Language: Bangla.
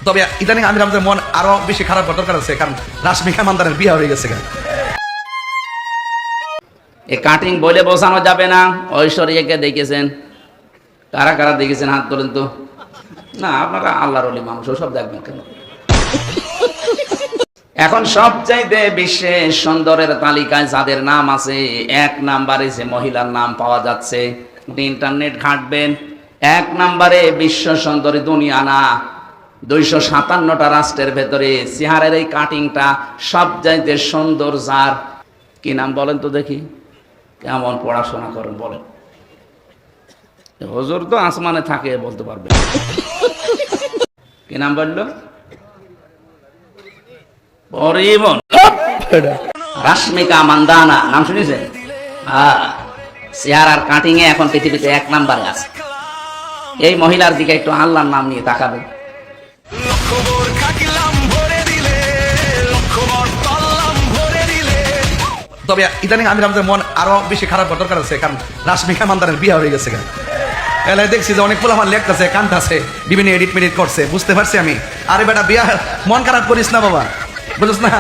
তবে ইদানিং আমির আমাদের মন আরো বেশি খারাপ করার দরকার আছে, কারণ রাশমিকা মান্দানের বিয়ে হয়ে গেছে। এ কাটিং বলে বোঝানো যাবে না। ঐশ্বরিয়াকে দেখেছেন? কারা কারা দেখেছেন হাত তোলেন তো। না, আপনারা আল্লাহর ওলি মানুষ, সব দেখবেন কেন? এখন সবচাইতে বিশ্বের সুন্দরের তালিকায় যাদের নাম আছে, 1 নম্বরে যে মহিলার নাম পাওয়া যাচ্ছে, ইন্টারনেট ঘাঁটবেন, 1 নম্বরে বিশ্ব সুন্দরী দুনিয়া না, 257টা রাষ্ট্রের ভেতরে চেহারের এই কাটিংটা সবচাইতে সুন্দর। যার কি নাম বলেন তো দেখি? কেমন পড়াশোনা করেন বলেন? হুজুর তো আসমানে থাকে, বলতে পারবে। কি নাম বললো? রাশমিকা মান্দানা নাম শুনেছেন? চেহারার কাটিং এ এখন পৃথিবীতে 1 নম্বরে আছে। এই মহিলার দিকে একটু আল্লাহর নাম নিয়ে তাকাবেন। তবে ইদানিং আমির আমাদের মন আরো বেশি খারাপ করার দরকার আছে, কারণ রাশমিকা মান্দানের বিয়ে হয়ে গেছে। এলাকায় দেখছি যে অনেক পোলা আমার লেখতেছে, কান্দাছে, বিভিন্ন এডিট মেডিট করছে, বুঝতে পারছি আমি। আরে বেটা, বিয়া মন খারাপ করিস না বাবা, বুঝছ না?